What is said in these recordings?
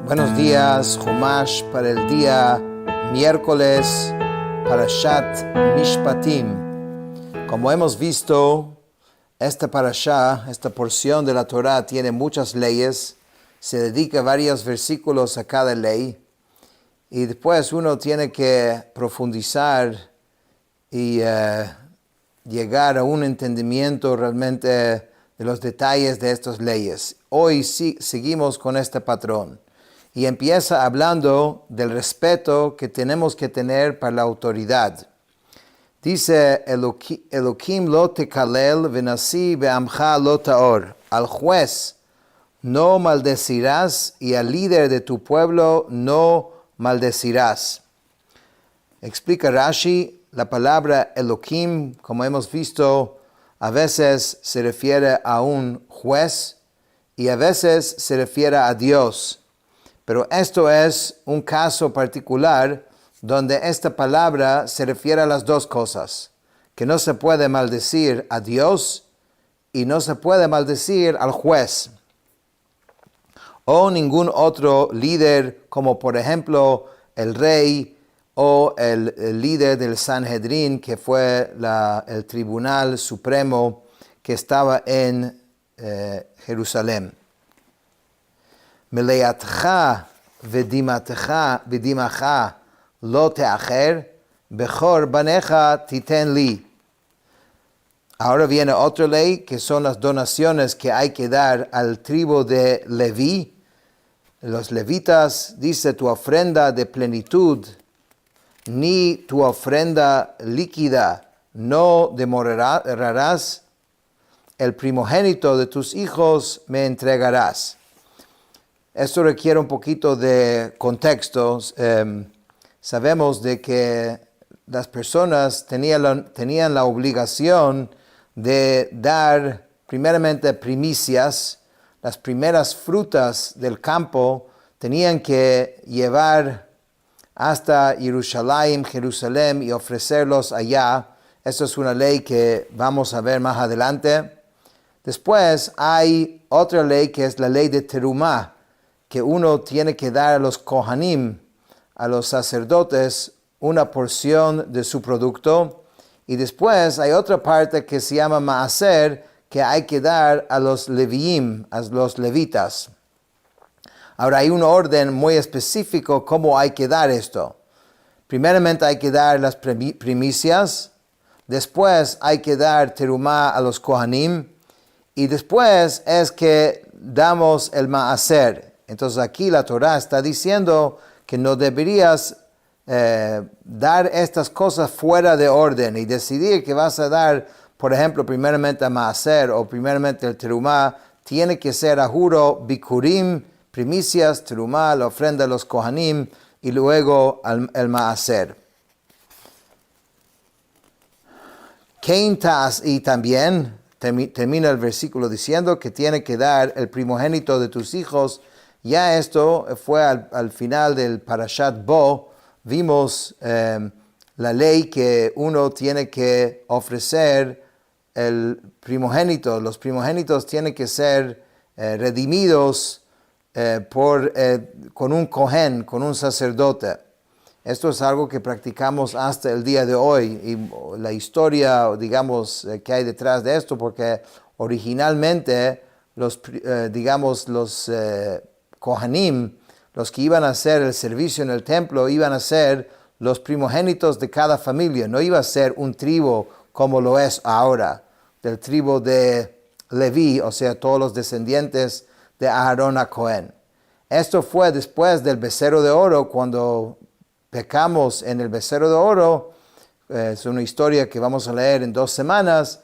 Buenos días, Chumash para el día miércoles, Parashat Mishpatim. Como hemos visto, esta parashá, esta porción de la Torah tiene muchas leyes, se dedica varios versículos a cada ley, y después uno tiene que profundizar y llegar a un entendimiento realmente de los detalles de estas leyes. Hoy sí, seguimos con este patrón. Y empieza hablando del respeto que tenemos que tener para la autoridad. Dice, Elokim lo tekalel venasi be'amcha lo ta'or. Al juez no maldecirás y al líder de tu pueblo no maldecirás. Explica Rashi, la palabra Elokim, como hemos visto, a veces se refiere a un juez y a veces se refiere a Dios. Pero esto es un caso particular donde esta palabra se refiere a las dos cosas, que no se puede maldecir a Dios y no se puede maldecir al juez o ningún otro líder, como por ejemplo el rey o el líder del Sanhedrin, que fue el tribunal supremo que estaba en Jerusalén. Meleatcha vedimacha lo teacher, bechor banecha titen li. Ahora viene otra ley, que son las donaciones que hay que dar al tribu de Leví. Los levitas, dice, tu ofrenda de plenitud, ni tu ofrenda líquida, no demorarás. El primogénito de tus hijos me entregarás. Esto requiere un poquito de contexto. Sabemos de que las personas tenían la obligación de dar primeramente primicias, las primeras frutas del campo tenían que llevar hasta Jerusalén y ofrecerlos allá. Eso es una ley que vamos a ver más adelante. Después hay otra ley que es la ley de Terumá, que uno tiene que dar a los Kohanim, a los sacerdotes, una porción de su producto. Y después hay otra parte que se llama Maaser, que hay que dar a los Leviim, a los levitas. Ahora hay un orden muy específico cómo hay que dar esto. Primeramente hay que dar las primicias, después hay que dar terumá a los Kohanim, y después es que damos el Maaser. Entonces aquí la Torah está diciendo que no deberías dar estas cosas fuera de orden y decidir que vas a dar, por ejemplo, primeramente a Maaser o primeramente el Terumá. Tiene que ser a juro, Bikurim, primicias, Terumá, la ofrenda a los Kohanim y luego el Maaser. Y también termina el versículo diciendo que tiene que dar el primogénito de tus hijos. Ya esto fue al final del Parashat Bo. Vimos la ley que uno tiene que ofrecer el primogénito. Los primogénitos tienen que ser redimidos con un Kohen, con un sacerdote. Esto es algo que practicamos hasta el día de hoy. Y la historia, digamos, que hay detrás de esto, porque originalmente los Kohanim, los que iban a hacer el servicio en el templo, iban a ser los primogénitos de cada familia. No iba a ser un tribu como lo es ahora, del tribu de Leví, o sea, todos los descendientes de Aarón a Cohen. Esto fue después del becerro de oro, cuando pecamos en el becerro de oro. Es una historia que vamos a leer en 2 semanas.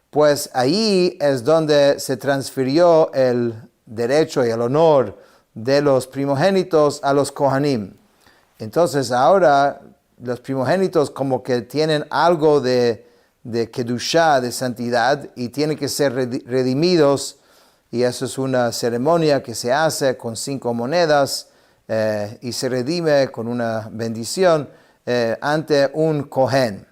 Pues ahí es donde se transfirió el derecho y el honor de los primogénitos a los Kohanim. Entonces ahora los primogénitos como que tienen algo de Kedushá, de santidad, y tienen que ser redimidos, y eso es una ceremonia que se hace con 5 monedas y se redime con una bendición ante un Kohen.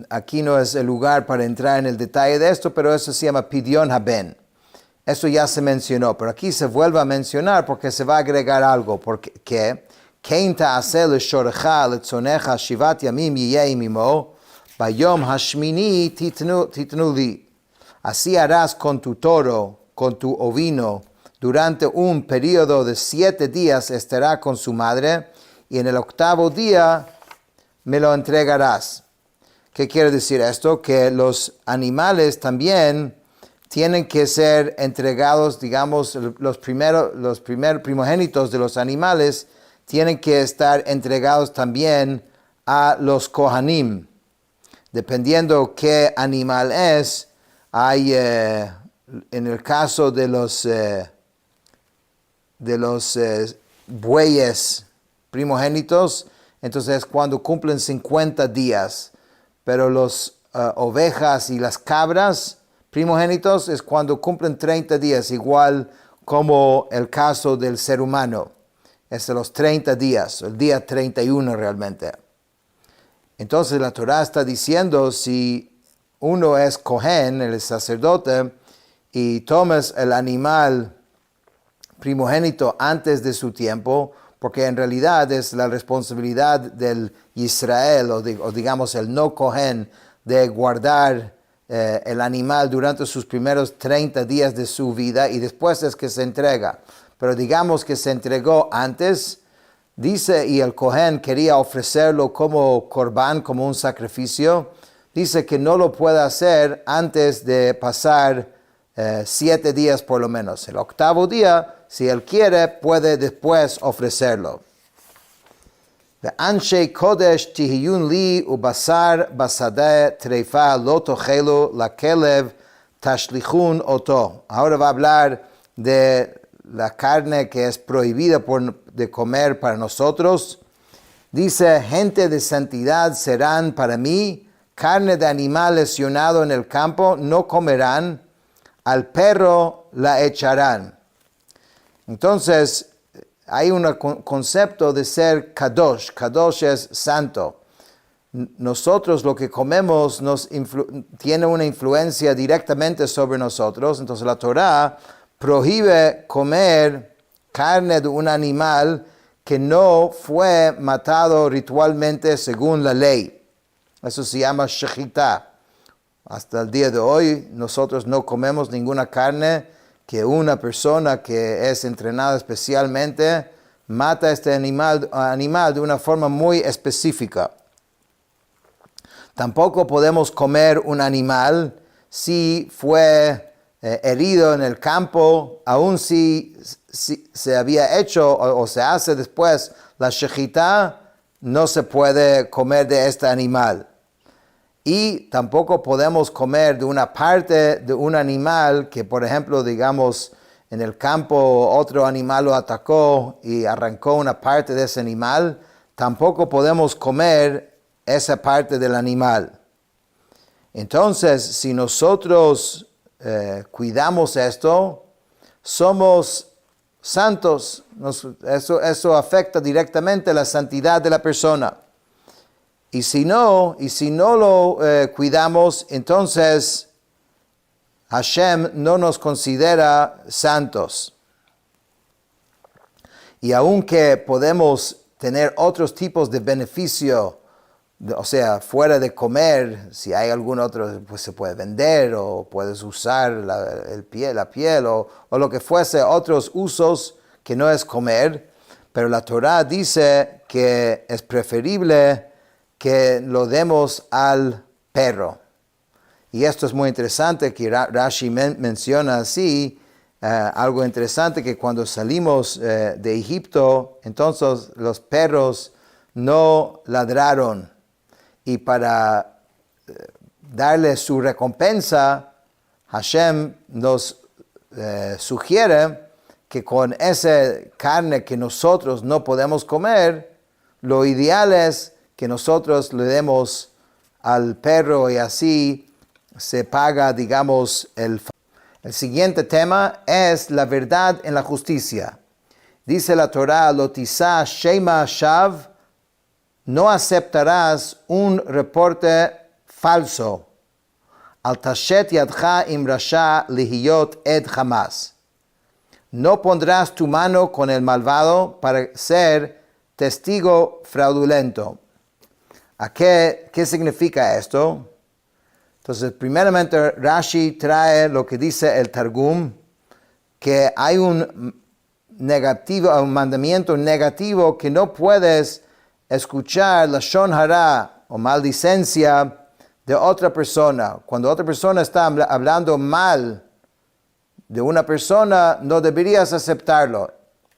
Aquí no es el lugar para entrar en el detalle de esto, pero eso se llama Pidyon Haben. Eso ya se mencionó, pero aquí se vuelve a mencionar porque se va a agregar algo, porque Kein ta'aseh leshorecha letzonecha shivat yamim yiyeh imimo, bayom hashmini titnu li. Así harás con tu toro, con tu ovino, durante un periodo de 7 días estará con su madre, y en el 8º día me lo entregarás. ¿Qué quiere decir esto? Que los animales también tienen que ser entregados, digamos, los primeros primogénitos de los animales tienen que estar entregados también a los Kohanim. Dependiendo qué animal es, hay, en el caso de los bueyes primogénitos, entonces cuando cumplen 50 días, pero los ovejas y las cabras primogénitos es cuando cumplen 30 días, igual como el caso del ser humano. Es de los 30 días, el día 31 realmente. Entonces la Torah está diciendo, si uno es Cohen, el sacerdote, y tomas el animal primogénito antes de su tiempo, porque en realidad es la responsabilidad del Israel, o digamos el no Cohen, de guardar el animal durante sus primeros 30 días de su vida y después es que se entrega. Pero digamos que se entregó antes, dice, y el Cohen quería ofrecerlo como corbán, como un sacrificio, dice que no lo puede hacer antes de pasar 7 días por lo menos. El 8º día, si él quiere, puede después ofrecerlo. Anshe kodesh tihiyun li ubasar basadeh treifa lo tochelu la kelev tashlichun oto. Ahora va a hablar de la carne que es prohibida de comer para nosotros. Dice, gente de santidad serán para mí, carne de animal lesionado en el campo no comerán, al perro la echarán. Entonces, hay un concepto de ser kadosh. Kadosh es santo. Nosotros lo que comemos tiene una influencia directamente sobre nosotros. Entonces la Torah prohíbe comer carne de un animal que no fue matado ritualmente según la ley. Eso se llama shechita. Hasta el día de hoy nosotros no comemos ninguna carne que una persona que es entrenada especialmente mata a este animal de una forma muy específica. Tampoco podemos comer un animal si fue herido en el campo, aun si se había hecho o se hace después la shechita, no se puede comer de este animal. Y tampoco podemos comer de una parte de un animal que, por ejemplo, digamos, en el campo otro animal lo atacó y arrancó una parte de ese animal. Tampoco podemos comer esa parte del animal. Entonces, si nosotros cuidamos esto, somos santos. Eso afecta directamente la santidad de la persona. Y si no lo cuidamos, entonces Hashem no nos considera santos. Y aunque podemos tener otros tipos de beneficio, o sea, fuera de comer, si hay algún otro, pues se puede vender o puedes usar la piel o lo que fuese, otros usos que no es comer, pero la Torah dice que es preferible que lo demos al perro. Y esto es muy interesante, que Rashi menciona así, algo interesante, que cuando salimos de Egipto, entonces los perros no ladraron. Y para darle su recompensa, Hashem nos sugiere que con esa carne que nosotros no podemos comer, lo ideal es que nosotros le demos al perro y así se paga, digamos, el siguiente tema es la verdad en la justicia. Dice la Torah, lo tisá shema shav, no aceptarás un reporte falso. Al tashet yadcha im rasha lihiyot ed jamás. No pondrás tu mano con el malvado para ser testigo fraudulento. ¿A qué significa esto? Entonces, primeramente, Rashi trae lo que dice el Targum, que hay un mandamiento negativo que no puedes escuchar la Lashon Hara o maldicencia de otra persona. Cuando otra persona está hablando mal de una persona, no deberías aceptarlo.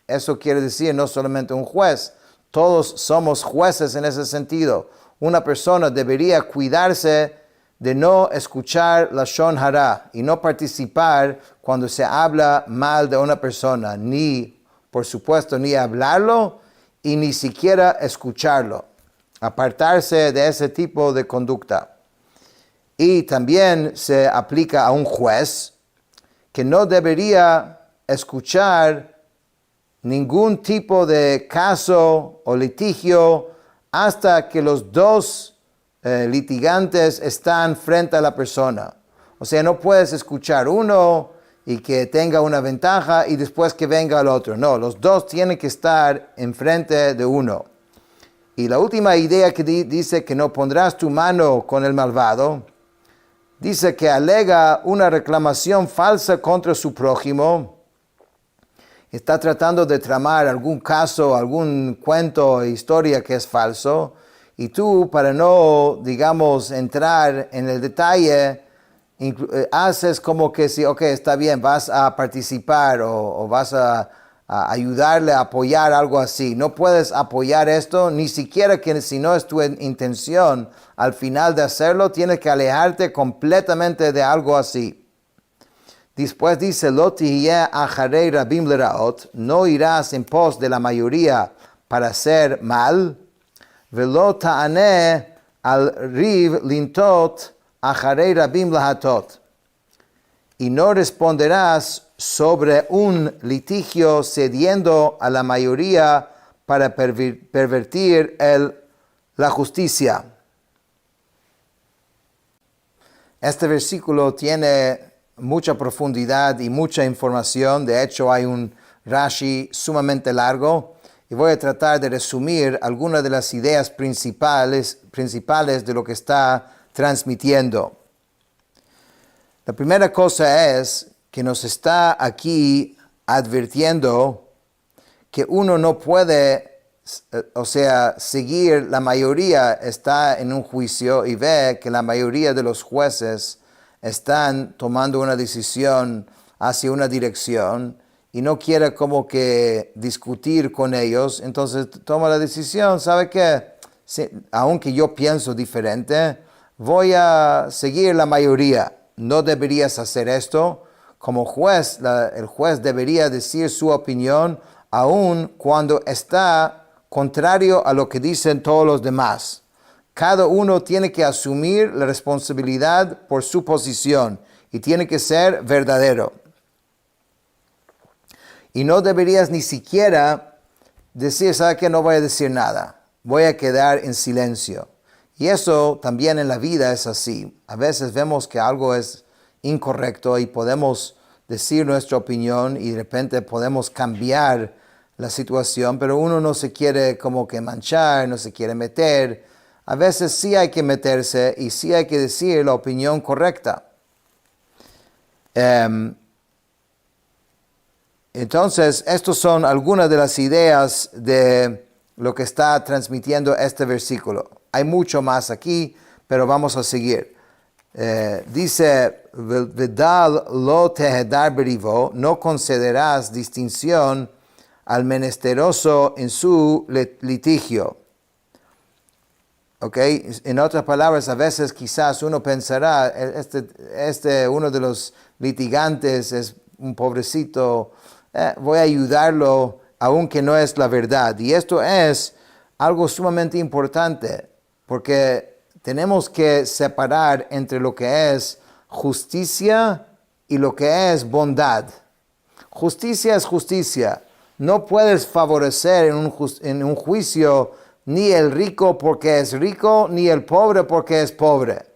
Eso quiere decir no solamente un juez, todos somos jueces en ese sentido. Una persona debería cuidarse de no escuchar la Lashon Hara y no participar cuando se habla mal de una persona, ni, por supuesto, ni hablarlo y ni siquiera escucharlo. Apartarse de ese tipo de conducta. Y también se aplica a un juez que no debería escuchar ningún tipo de caso o litigio hasta que los dos litigantes están frente a la persona. O sea, no puedes escuchar uno y que tenga una ventaja y después que venga el otro. No, los dos tienen que estar enfrente de uno. Y la última idea que dice que no pondrás tu mano con el malvado, dice que alega una reclamación falsa contra su prójimo. Está tratando de tramar algún caso, algún cuento o historia que es falso. Y tú, para no, digamos, entrar en el detalle, haces como que sí, ok, está bien, vas a participar o vas a ayudarle a apoyar algo así. No puedes apoyar esto, ni siquiera que si no es tu intención, al final de hacerlo, tienes que alejarte completamente de algo así. Después dice, Lo tihye acharei rabim leraot, no irás en pos de la mayoría para hacer mal, velo ta'aneh al riv lintot acharei rabim lahatot. Y no responderás sobre un litigio cediendo a la mayoría para pervertir la justicia. Este versículo tiene mucha profundidad y mucha información. De hecho, hay un Rashi sumamente largo y voy a tratar de resumir algunas de las ideas principales de lo que está transmitiendo. La primera cosa es que nos está aquí advirtiendo que uno no puede, seguir, la mayoría está en un juicio y ve que la mayoría de los jueces están tomando una decisión hacia una dirección y no quiere como que discutir con ellos, entonces toma la decisión, ¿sabe qué? Aunque yo pienso diferente, voy a seguir la mayoría. No deberías hacer esto. Como juez, el juez debería decir su opinión aun cuando está contrario a lo que dicen todos los demás. Cada uno tiene que asumir la responsabilidad por su posición y tiene que ser verdadero. Y no deberías ni siquiera decir, ¿sabe qué? No voy a decir nada. Voy a quedar en silencio. Y eso también en la vida es así. A veces vemos que algo es incorrecto y podemos decir nuestra opinión y de repente podemos cambiar la situación, pero uno no se quiere como que manchar, no se quiere meter. A veces sí hay que meterse y sí hay que decir la opinión correcta. Entonces, estas son algunas de las ideas de lo que está transmitiendo este versículo. Hay mucho más aquí, pero vamos a seguir. Dice, Vedal lo tehedar berivo, no concederás distinción al menesteroso en su litigio. Okay. En otras palabras, a veces quizás uno pensará, uno de los litigantes es un pobrecito, voy a ayudarlo aunque no es la verdad. Y esto es algo sumamente importante, porque tenemos que separar entre lo que es justicia y lo que es bondad. Justicia es justicia. No puedes favorecer en un juicio ni el rico porque es rico, ni el pobre porque es pobre.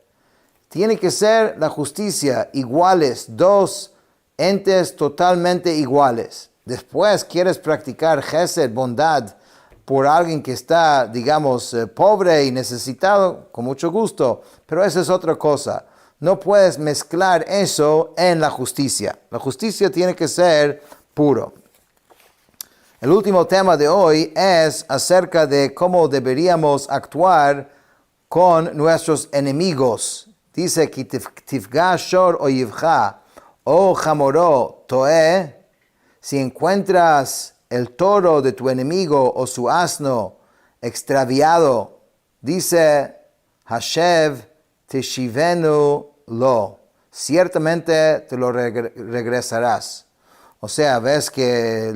Tiene que ser la justicia, iguales, dos entes totalmente iguales. Después quieres practicar gesed, bondad, por alguien que está, digamos, pobre y necesitado, con mucho gusto, pero eso es otra cosa. No puedes mezclar eso en la justicia. La justicia tiene que ser puro. El último tema de hoy es acerca de cómo deberíamos actuar con nuestros enemigos. Dice que tifga shor oyivcha o jamoró toe, si encuentras el toro de tu enemigo o su asno extraviado, dice Hashev teshivenu lo, ciertamente te lo regresarás. O sea, ves que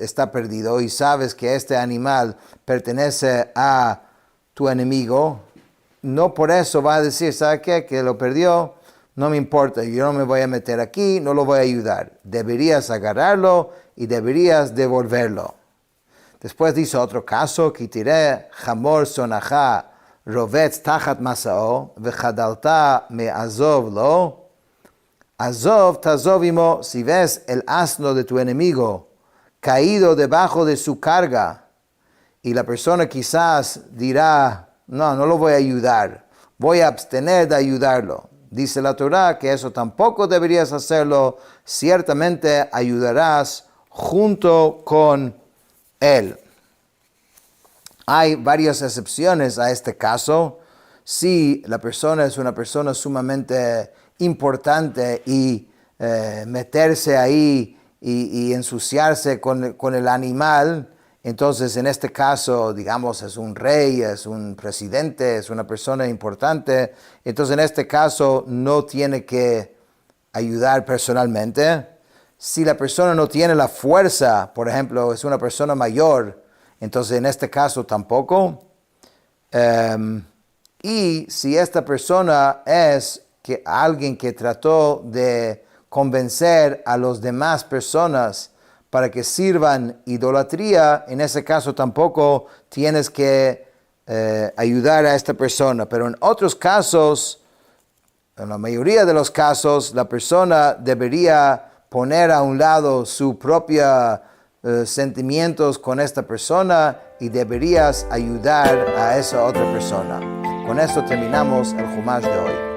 está perdido y sabes que este animal pertenece a tu enemigo, no por eso va a decir, ¿sabe qué? Que lo perdió, no me importa, yo no me voy a meter aquí, no lo voy a ayudar. Deberías agarrarlo y deberías devolverlo. Después dice otro caso, que tiré jamor sonaja rovetz tachat masao vechadalta me azov lo. Azov tazov imo, si ves el asno de tu enemigo caído debajo de su carga y la persona quizás dirá, no lo voy a ayudar, voy a abstener de ayudarlo. Dice la Torah que eso tampoco deberías hacerlo, ciertamente ayudarás junto con él. Hay varias excepciones a este caso. Si la persona es una persona sumamente importante y meterse ahí y ensuciarse con el animal, entonces en este caso, digamos, es un rey, es un presidente, es una persona importante, entonces en este caso no tiene que ayudar personalmente. Si la persona no tiene la fuerza, por ejemplo, es una persona mayor, entonces en este caso tampoco. Y si esta persona es alguien que trató de convencer a las demás personas para que sirvan idolatría, en ese caso tampoco tienes que ayudar a esta persona. Pero en otros casos, en la mayoría de los casos, la persona debería poner a un lado sus propios sentimientos con esta persona y deberías ayudar a esa otra persona. Con esto terminamos el Jumash de hoy.